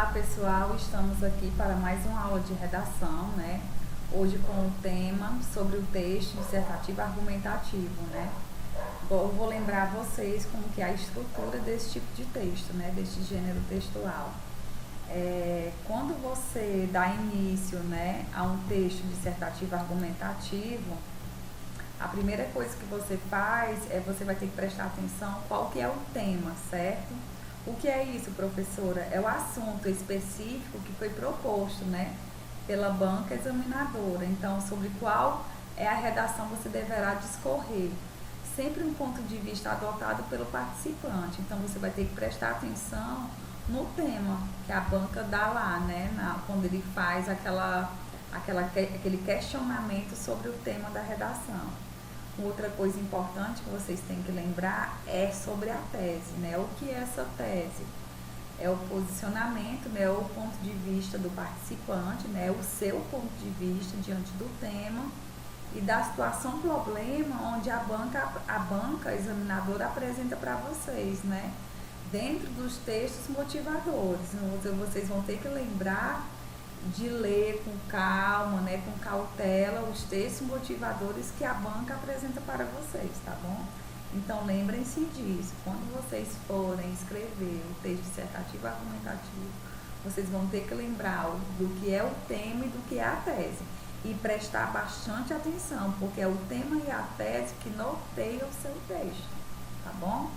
Olá pessoal, estamos aqui para mais uma aula de redação, né? Hoje com o tema sobre o texto dissertativo argumentativo, né? Eu vou lembrar vocês como que é a estrutura desse tipo de texto, né? Deste gênero textual. Quando você dá início, né, a um texto dissertativo argumentativo, a primeira coisa que você faz é você vai ter que prestar atenção qual que é o tema, certo? O que é isso, professora? É o assunto específico que foi proposto, né, pela banca examinadora. Então, sobre qual é a redação você deverá discorrer. Sempre um ponto de vista adotado pelo participante. Então, você vai ter que prestar atenção no tema que a banca dá lá, né, quando ele faz aquele questionamento sobre o tema da redação. Outra coisa importante que vocês têm que lembrar é sobre a tese, né? O que é essa tese? É o posicionamento, né? O ponto de vista do participante, né? O seu ponto de vista diante do tema e da situação problema onde a banca examinadora apresenta para vocês, né? Dentro dos textos motivadores. Vocês vão ter que lembrar de ler com calma, né, com cautela, os textos motivadores que a banca apresenta para vocês, tá bom? Então, lembrem-se disso. Quando vocês forem escrever o texto dissertativo argumentativo, vocês vão ter que lembrar do que é o tema e do que é a tese. E prestar bastante atenção, porque é o tema e a tese que norteiam o seu texto, tá bom?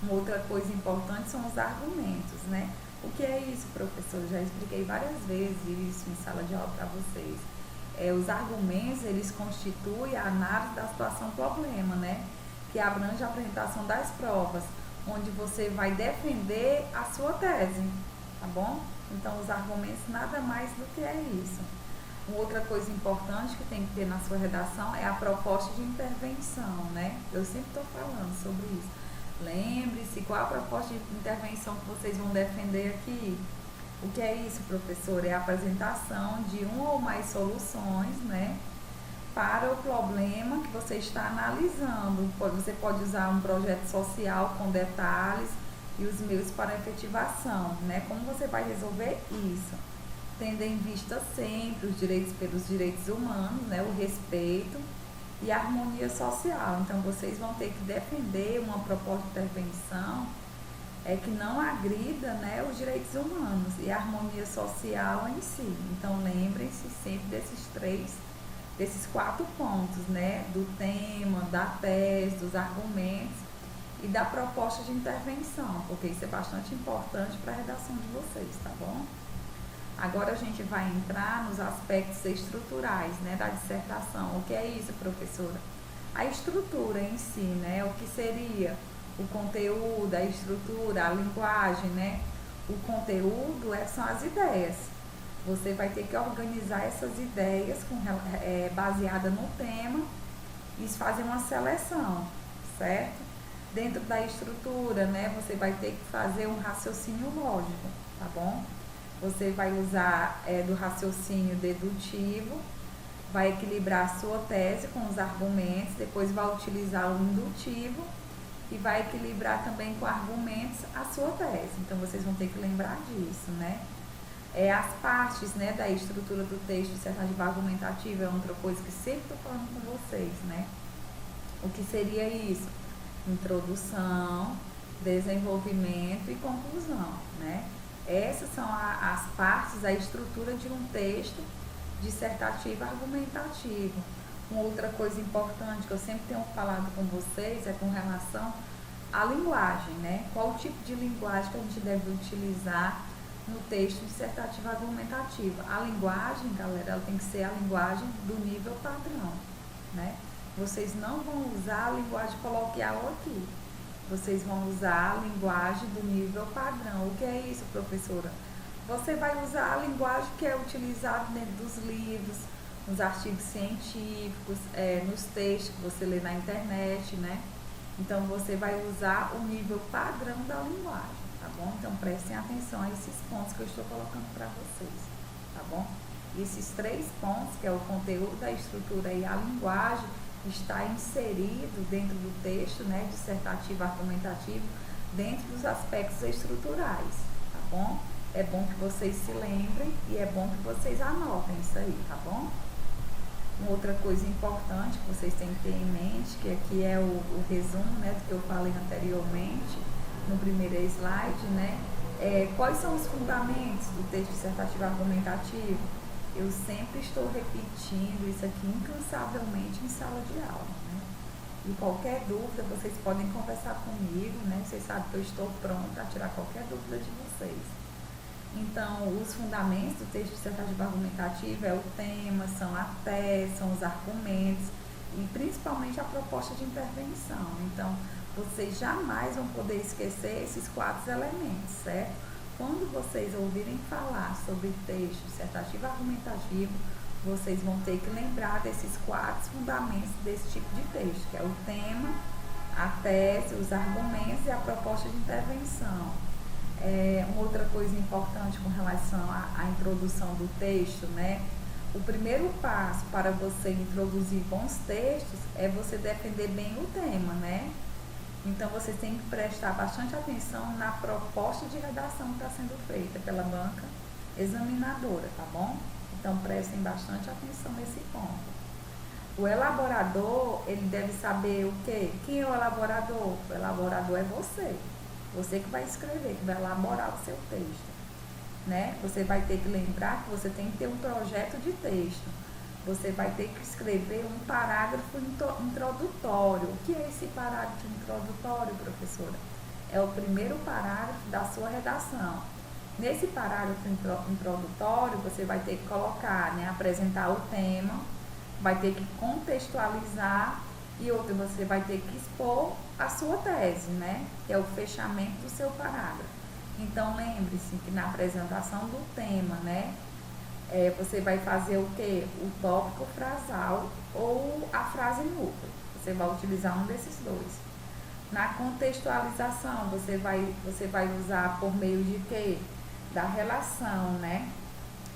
Uma outra coisa importante são os argumentos, né? O que é isso, professor? Já expliquei várias vezes isso em sala de aula para vocês. Os argumentos, eles constituem a análise da situação problema, né? Que abrange a apresentação das provas, onde você vai defender a sua tese, tá bom? Então, os argumentos nada mais do que é isso. Uma outra coisa importante que tem que ter na sua redação é a proposta de intervenção, né? Eu sempre estou falando sobre isso. Lembre-se qual a proposta de intervenção que vocês vão defender aqui. O que é isso, professor? É a apresentação de uma ou mais soluções, né, para o problema que você está analisando. Você pode usar um projeto social com detalhes e os meios para efetivação, né? Como você vai resolver isso? Tendo em vista sempre os direitos pelos direitos humanos, né, o respeito e a harmonia social. Então, vocês vão ter que defender uma proposta de intervenção que não agrida, né, os direitos humanos e a harmonia social em si. Então, lembrem-se sempre desses 4 pontos, né, do tema, da tese, dos argumentos e da proposta de intervenção, porque isso é bastante importante para a redação de vocês, tá bom? Agora a gente vai entrar nos aspectos estruturais, né, da dissertação. O que é isso, professora? A estrutura em si, né? O que seria o conteúdo, a estrutura, a linguagem, né? O conteúdo são as ideias. Você vai ter que organizar essas ideias baseada no tema e fazer uma seleção, certo? Dentro da estrutura, né? Você vai ter que fazer um raciocínio lógico, tá bom? Você vai usar do raciocínio dedutivo, vai equilibrar a sua tese com os argumentos, depois vai utilizar o indutivo e vai equilibrar também com argumentos a sua tese. Então, vocês vão ter que lembrar disso, né? As partes, né, da estrutura do texto dissertativo argumentativo é outra coisa que sempre estou falando com vocês, né? O que seria isso? Introdução, desenvolvimento e conclusão, né? Essas são as partes, a estrutura de um texto dissertativo argumentativo. Uma outra coisa importante que eu sempre tenho falado com vocês é com relação à linguagem, né? Qual tipo de linguagem que a gente deve utilizar no texto dissertativo argumentativo? A linguagem, galera, ela tem que ser a linguagem do nível padrão, né? Vocês não vão usar a linguagem coloquial aqui. Vocês vão usar a linguagem do nível padrão. O que é isso, professora? Você vai usar a linguagem que é utilizada dentro dos livros, nos artigos científicos, nos textos que você lê na internet, né? Então, você vai usar o nível padrão da linguagem, tá bom? Então, prestem atenção a esses pontos que eu estou colocando para vocês, tá bom? Esses 3 pontos, que é o conteúdo, a estrutura e a linguagem, está inserido dentro do texto, né, dissertativo argumentativo, dentro dos aspectos estruturais, tá bom? é bom que vocês se lembrem e é bom que vocês anotem isso aí, tá bom? Uma outra coisa importante que vocês têm que ter em mente, que aqui é o resumo, né, do que eu falei anteriormente, no primeiro slide, né, quais são os fundamentos do texto dissertativo argumentativo? Eu sempre estou repetindo isso aqui incansavelmente em sala de aula, né? E qualquer dúvida, vocês podem conversar comigo, né? Vocês sabem que eu estou pronta a tirar qualquer dúvida de vocês. Então, os fundamentos do texto dissertativo argumentativo é o tema, são a tese, são os argumentos e principalmente a proposta de intervenção. Então, vocês jamais vão poder esquecer esses 4 elementos, certo? Quando vocês ouvirem falar sobre texto dissertativo argumentativo, vocês vão ter que lembrar desses 4 fundamentos desse tipo de texto, que é o tema, a tese, os argumentos e a proposta de intervenção. Uma outra coisa importante com relação à introdução do texto, né? O primeiro passo para você introduzir bons textos é você defender bem o tema, né? Então, vocês têm que prestar bastante atenção na proposta de redação que está sendo feita pela banca examinadora, tá bom? Então, prestem bastante atenção nesse ponto. O elaborador, ele deve saber o quê? Quem é o elaborador? O elaborador é você. Você que vai escrever, que vai elaborar o seu texto, né? Você vai ter que lembrar que você tem que ter um projeto de texto. Você vai ter que escrever um parágrafo introdutório. O que é esse parágrafo introdutório, professora? É o primeiro parágrafo da sua redação. Nesse parágrafo introdutório, você vai ter que colocar, né, apresentar o tema, vai ter que contextualizar e outra, você vai ter que expor a sua tese, né, que é o fechamento do seu parágrafo. Então, lembre-se que na apresentação do tema, né, você vai fazer o quê? O tópico frasal ou a frase núcleo. Você vai utilizar um desses dois. Na contextualização, você vai usar por meio de quê? Da relação, né,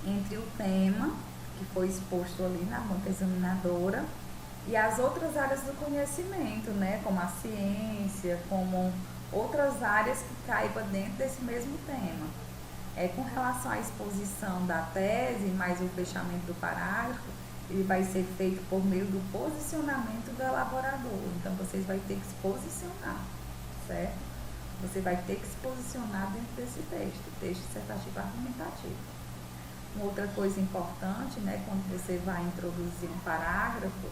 entre o tema, que foi exposto ali na banca examinadora, e as outras áreas do conhecimento, né, como a ciência, como outras áreas que caibam dentro desse mesmo tema. Com relação à exposição da tese, mais o fechamento do parágrafo, ele vai ser feito por meio do posicionamento do elaborador. Então, vocês vão ter que se posicionar, certo? Você vai ter que se posicionar dentro desse texto dissertativo argumentativo. Uma outra coisa importante, né, quando você vai introduzir um parágrafo,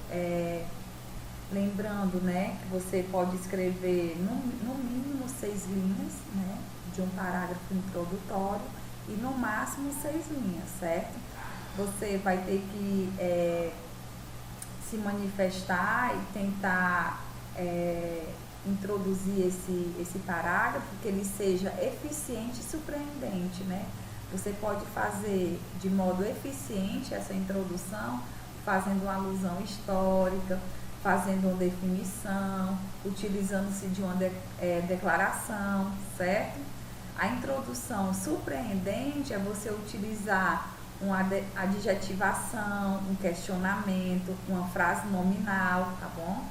lembrando, né, que você pode escrever no mínimo 6 linhas, né, de um parágrafo introdutório e no máximo 6 linhas, certo? Você vai ter que se manifestar e tentar introduzir esse parágrafo, que ele seja eficiente e surpreendente, né? Você pode fazer de modo eficiente essa introdução, fazendo uma alusão histórica, fazendo uma definição, utilizando-se de uma declaração, certo? A introdução surpreendente é você utilizar uma adjetivação, um questionamento, uma frase nominal, tá bom?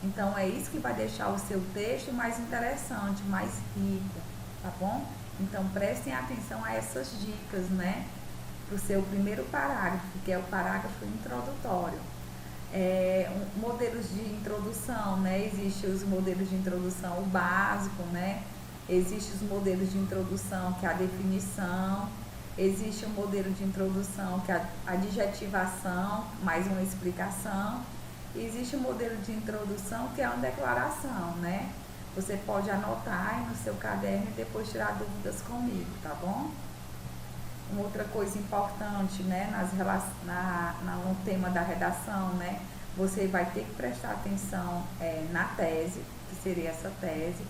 Então, é isso que vai deixar o seu texto mais interessante, mais rico, tá bom? Então, prestem atenção a essas dicas, né? Para o seu primeiro parágrafo, que é o parágrafo introdutório. Modelos de introdução, né? Existem os modelos de introdução, o básico, né? Existem os modelos de introdução, que é a definição. Existe o modelo de introdução, que é a adjetivação, mais uma explicação. E existe o modelo de introdução, que é uma declaração, né? Você pode anotar aí no seu caderno e depois tirar dúvidas comigo, tá bom? Uma outra coisa importante, né, no tema da redação, né? Você vai ter que prestar atenção na tese, que seria essa tese.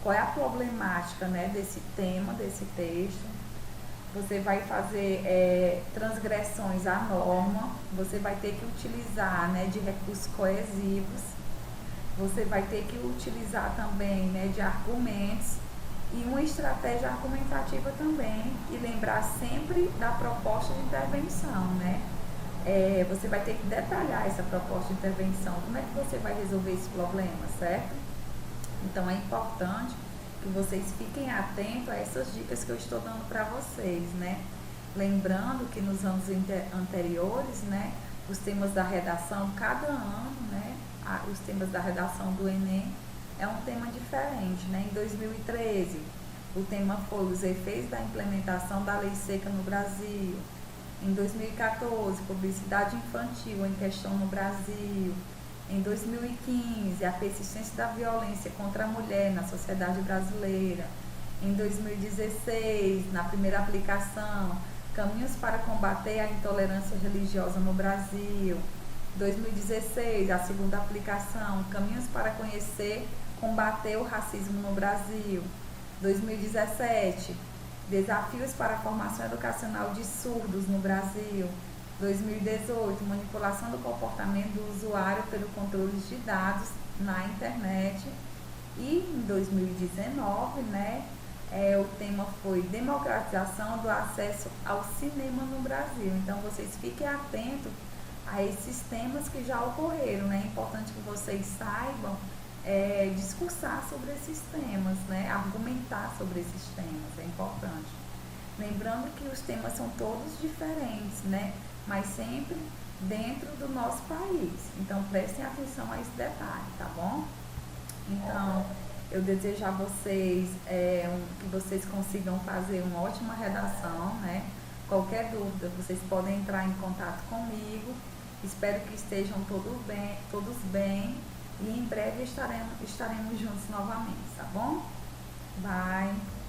Qual é a problemática, né, desse tema, desse texto? Você vai fazer transgressões à norma, você vai ter que utilizar, né, de recursos coesivos, você vai ter que utilizar também, né, de argumentos e uma estratégia argumentativa também, e lembrar sempre da proposta de intervenção, né? Você vai ter que detalhar essa proposta de intervenção, como é que você vai resolver esse problema, certo? Então, é importante que vocês fiquem atentos a essas dicas que eu estou dando para vocês, né? Lembrando que nos anos anteriores, né, os temas da redação, cada ano, né, os temas da redação do Enem é um tema diferente, né? Em 2013, o tema foi os efeitos da implementação da lei seca no Brasil. Em 2014, publicidade infantil em questão no Brasil. Em 2015, a persistência da violência contra a mulher na sociedade brasileira. Em 2016, na primeira aplicação, caminhos para combater a intolerância religiosa no Brasil. 2016, a segunda aplicação, caminhos para combater o racismo no Brasil. 2017, desafios para a formação educacional de surdos no Brasil. 2018, manipulação do comportamento do usuário pelo controle de dados na internet. E em 2019, né, o tema foi democratização do acesso ao cinema no Brasil. Então, vocês fiquem atentos a esses temas que já ocorreram, né? É importante que vocês saibam discursar sobre esses temas, né? Argumentar sobre esses temas, é importante. Lembrando que os temas são todos diferentes, né? Mas sempre dentro do nosso país. Então, prestem atenção a esse detalhe, tá bom? Então, eu desejo a vocês que vocês consigam fazer uma ótima redação, né? Qualquer dúvida, vocês podem entrar em contato comigo. Espero que estejam todos bem e em breve estaremos juntos novamente, tá bom? Bye!